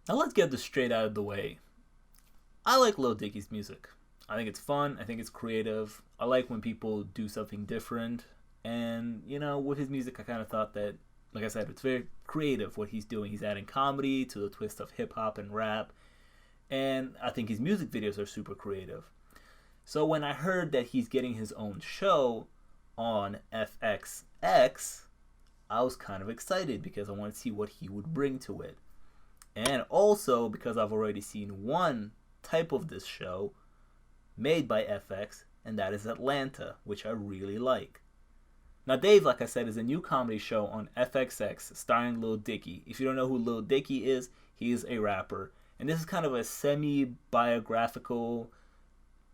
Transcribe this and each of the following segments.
Now let's get this straight out of the way. I like Lil Dicky's music. I think it's fun. I think it's creative. I like when people do something different. And, with his music, I kind of thought that, like I said, it's very creative what he's doing. He's adding comedy to the twist of hip hop and rap. And I think his music videos are super creative. So when I heard that he's getting his own show on FXX, I was kind of excited because I wanted to see what he would bring to it. And also because I've already seen one type of this show made by FX, and that is Atlanta, which I really like. Now, Dave, like I said, is a new comedy show on FXX starring Lil Dicky. If you don't know who Lil Dicky is, he is a rapper. And this is kind of a semi-biographical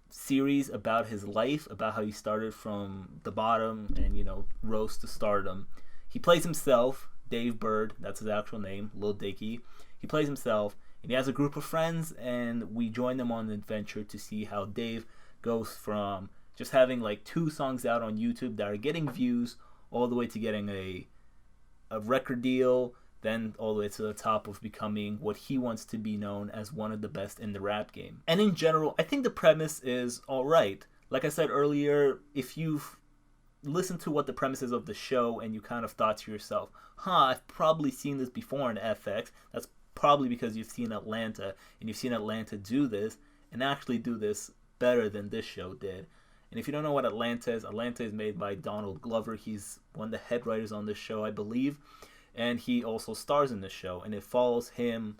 series about his life, about how he started from the bottom and, rose to stardom. He plays himself, Dave Bird, that's his actual name, Lil Dicky. He plays himself, and he has a group of friends, and we join them on an adventure to see how Dave goes from just having like 2 songs out on YouTube that are getting views all the way to getting a record deal, then all the way to the top of becoming what he wants to be known as one of the best in the rap game. And in general, I think the premise is alright. Like I said earlier, if you've listened to what the premise is of the show and you kind of thought to yourself, I've probably seen this before in FX, that's probably because you've seen Atlanta, and you've seen Atlanta do this, and actually do this better than this show did. And if you don't know what Atlanta is made by Donald Glover. He's one of the head writers on this show, I believe. And he also stars in this show. And it follows him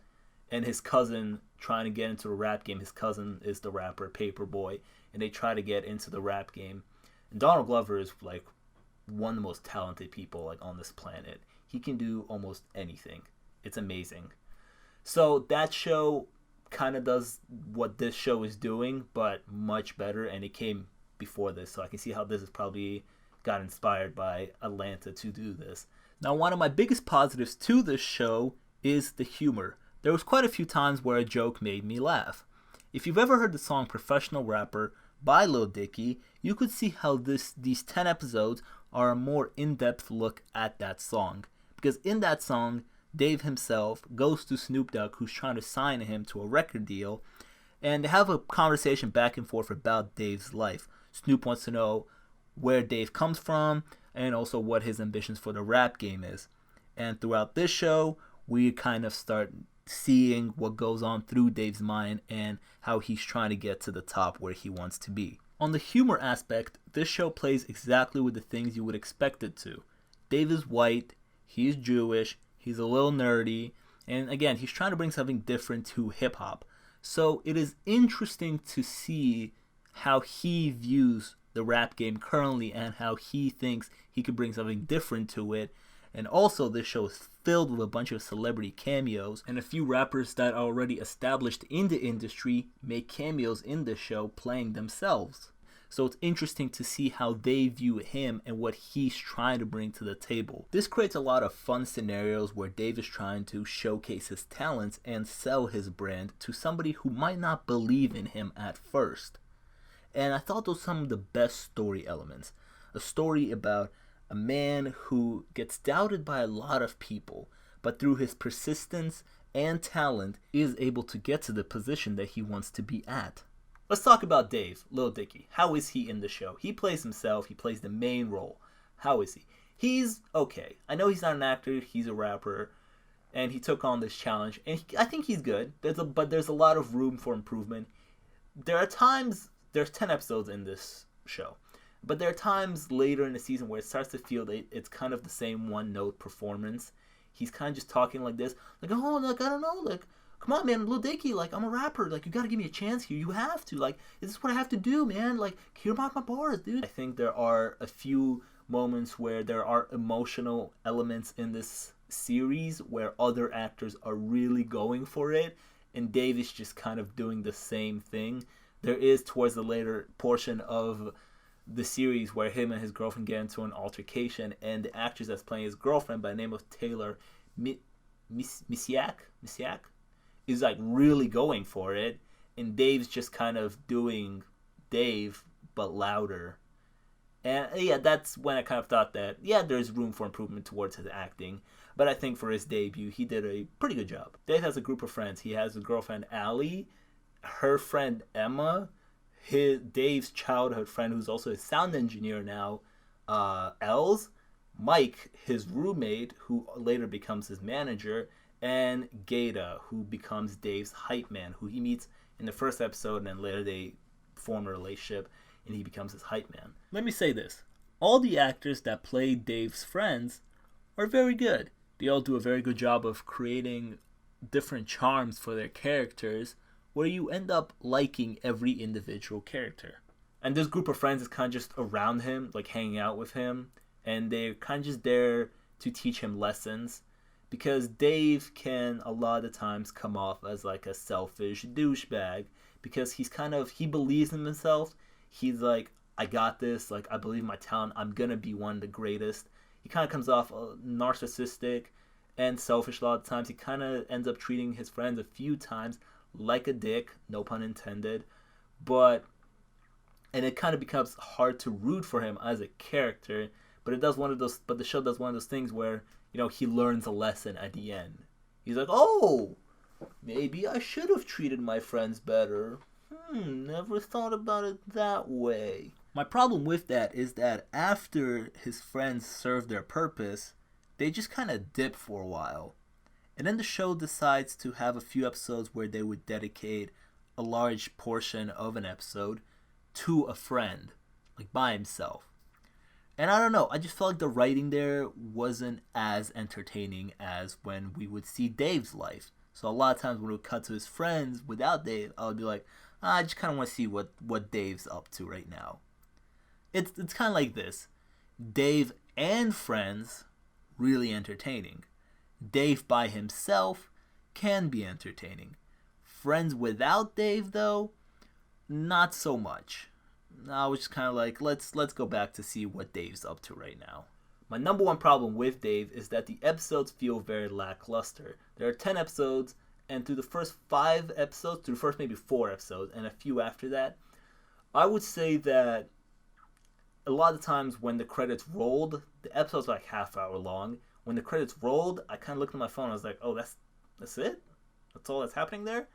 and his cousin trying to get into the rap game. His cousin is the rapper Paperboy. And they try to get into the rap game. And Donald Glover is like one of the most talented people like on this planet. He can do almost anything. It's amazing. So that show kind of does what this show is doing, but much better. And it came before this, so I can see how this has probably got inspired by Atlanta to do this. Now, one of my biggest positives to this show is the humor. There was quite a few times where a joke made me laugh. If you've ever heard the song Professional Rapper by Lil Dicky, you could see how these 10 episodes are a more in-depth look at that song. Because in that song, Dave himself goes to Snoop Dogg, who's trying to sign him to a record deal, and they have a conversation back and forth about Dave's life. Snoop wants to know where Dave comes from and also what his ambitions for the rap game is. And throughout this show, we kind of start seeing what goes on through Dave's mind and how he's trying to get to the top where he wants to be. On the humor aspect, this show plays exactly with the things you would expect it to. Dave is white, he's Jewish, he's a little nerdy, and again, he's trying to bring something different to hip-hop. So it is interesting to see how he views the rap game currently and how he thinks he could bring something different to it. And also, this show is filled with a bunch of celebrity cameos, and a few rappers that are already established in the industry make cameos in the show playing themselves. So it's interesting to see how they view him and what he's trying to bring to the table. This creates a lot of fun scenarios where Dave is trying to showcase his talents and sell his brand to somebody who might not believe in him at first. And I thought those were some of the best story elements. A story about a man who gets doubted by a lot of people, but through his persistence and talent is able to get to the position that he wants to be at. Let's talk about Dave, Lil Dicky. How is he in the show? He plays himself. He plays the main role. How is he? He's okay. I know he's not an actor. He's a rapper. And he took on this challenge. And I think he's good. But there's a lot of room for improvement. There's 10 episodes in this show. But there are times later in the season where it starts to feel that it's kind of the same one-note performance. He's kind of just talking like this. Like, oh, like, I don't know, like, come on, man, Lil Dicky, like, I'm a rapper. Like, you gotta give me a chance here. You have to. Like, this is what I have to do, man. Like, hear about my bars, dude. I think there are a few moments where there are emotional elements in this series where other actors are really going for it. And Dave is just kind of doing the same thing. There is, towards the later portion of the series, where him and his girlfriend get into an altercation, and the actress that's playing his girlfriend by the name of Taylor Misiak is like really going for it, and Dave's just kind of doing Dave but louder, And yeah, that's when I kind of thought that, yeah, there's room for improvement towards his acting. But I think for his debut, he did a pretty good job. Dave has a group of friends. He has a girlfriend, Allie, her friend, Emma, Dave's childhood friend, who's also a sound engineer now, Els, Mike, his roommate, who later becomes his manager, and Gata, who becomes Dave's hype man, who he meets in the first episode, and then later they form a relationship, and he becomes his hype man. Let me say this. All the actors that play Dave's friends are very good. They all do a very good job of creating different charms for their characters, where you end up liking every individual character. And this group of friends is kind of just around him, like hanging out with him, and they're kind of just there to teach him lessons, because Dave can a lot of times come off as like a selfish douchebag, because he believes in himself. He's like, I got this, like, I believe in my talent, I'm gonna be one of the greatest. He kind of comes off narcissistic and selfish a lot of times. He kind of ends up treating his friends a few times like a dick, no pun intended, and it kind of becomes hard to root for him as a character. But the show does one of those things where, he learns a lesson at the end. He's like, oh, maybe I should have treated my friends better. Never thought about it that way. My problem with that is that after his friends serve their purpose, they just kind of dip for a while. And then the show decides to have a few episodes where they would dedicate a large portion of an episode to a friend, like by himself. And I don't know, I just felt like the writing there wasn't as entertaining as when we would see Dave's life. So a lot of times when it would cut to his friends without Dave, I would be like, I just kind of want to see what Dave's up to right now. It's kind of like this. Dave and friends, really entertaining. Dave by himself can be entertaining. Friends without Dave, though, not so much. I was just kind of like, let's go back to see what Dave's up to right now. My number one problem with Dave is that the episodes feel very lackluster. There are 10 episodes, and through the first 5 episodes, through the first maybe 4 episodes, and a few after that, I would say that a lot of times when the credits rolled, the episodes were like half hour long. When the credits rolled, I kind of looked at my phone. I was like, oh, that's it? That's all that's happening there?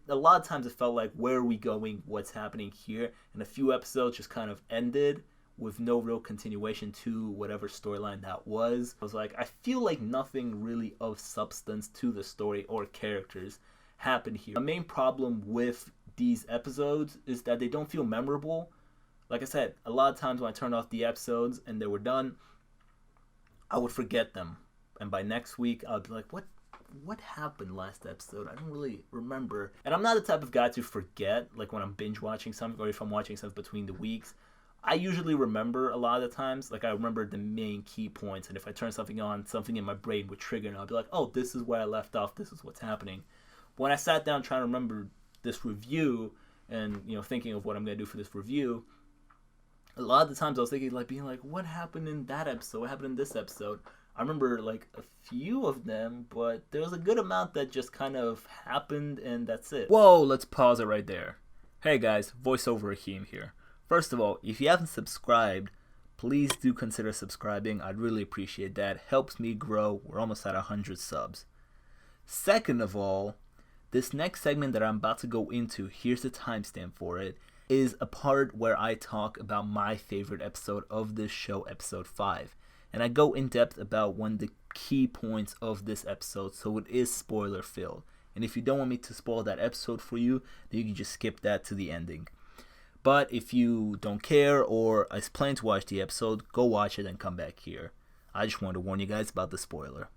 A lot of times it felt like, where are we going? What's happening here? And a few episodes just kind of ended with no real continuation to whatever storyline that was. I was like, I feel like nothing really of substance to the story or characters happened here. The main problem with these episodes is that they don't feel memorable. Like I said, a lot of times when I turned off the episodes and they were done, I would forget them. And by next week, I would be like, what happened last episode? I don't really remember. And I'm not the type of guy to forget, like when I'm binge watching something or if I'm watching something between the weeks. I usually remember a lot of the times. Like I remember the main key points. And if I turn something on, something in my brain would trigger and I'll be like, oh, this is where I left off. This is what's happening. But when I sat down trying to remember this review and, thinking of what I'm going to do for this review, a lot of the times I was thinking, being like, what happened in that episode? What happened in this episode? I remember, a few of them, but there was a good amount that just kind of happened, and that's it. Whoa, let's pause it right there. Hey guys, voiceover Hakeem here. First of all, if you haven't subscribed, please do consider subscribing. I'd really appreciate that. Helps me grow. We're almost at 100 subs. Second of all, this next segment that I'm about to go into, here's the timestamp for it, is a part where I talk about my favorite episode of this show, episode 5. And I go in depth about one of the key points of this episode, so it is spoiler filled. And if you don't want me to spoil that episode for you, then you can just skip that to the ending. But if you don't care or is planning to watch the episode, go watch it and come back here. I just wanted to warn you guys about the spoiler.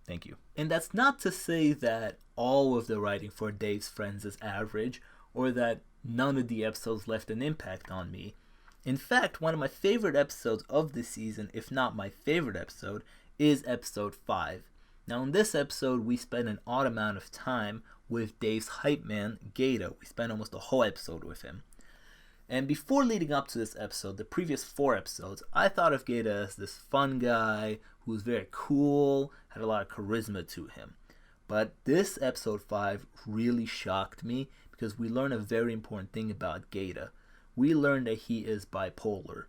Thank you. And that's not to say that all of the writing for Dave's Friends is average, or that none of the episodes left an impact on me. In fact, one of my favorite episodes of this season, if not my favorite episode, is episode 5. Now in this episode, we spend an odd amount of time with Dave's hype man, Gata. We spend almost the whole episode with him. And before leading up to this episode, the previous 4 episodes, I thought of Gata as this fun guy who was very cool, had a lot of charisma to him. But this episode 5 really shocked me because we learn a very important thing about Gata. We learn that he is bipolar.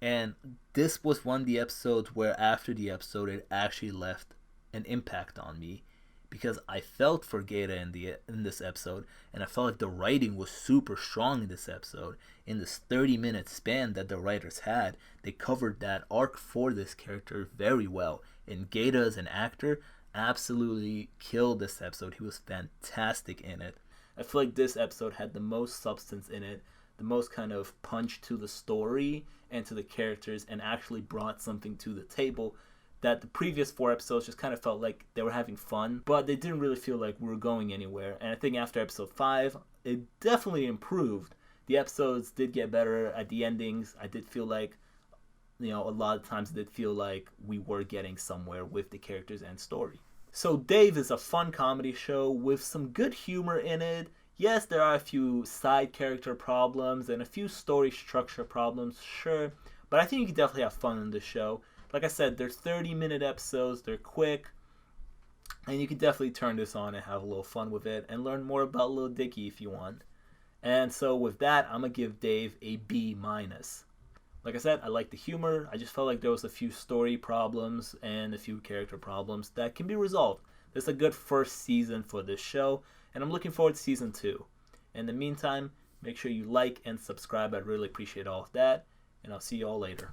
And this was one of the episodes where after the episode it actually left an impact on me, because I felt for Gaeta in this episode, and I felt like the writing was super strong in this episode. In this 30-minute span that the writers had, they covered that arc for this character very well. And Gaeta as an actor absolutely killed this episode. He was fantastic in it. I feel like this episode had the most substance in it, the most kind of punch to the story and to the characters, and actually brought something to the table that the previous 4 episodes just kind of felt like they were having fun, but they didn't really feel like we were going anywhere. And I think after episode 5, it definitely improved. The episodes did get better at the endings. I did feel like, a lot of times it did feel like we were getting somewhere with the characters and story. So Dave is a fun comedy show with some good humor in it. Yes, there are a few side character problems and a few story structure problems, sure, but I think you can definitely have fun in this show. Like I said, they're 30-minute episodes, they're quick, and you can definitely turn this on and have a little fun with it and learn more about Lil Dicky if you want. And so with that, I'm going to give Dave a B-. Like I said, I like the humor. I just felt like there was a few story problems and a few character problems that can be resolved. This is a good first season for this show, and I'm looking forward to season 2. In the meantime, make sure you like and subscribe. I'd really appreciate all of that, and I'll see you all later.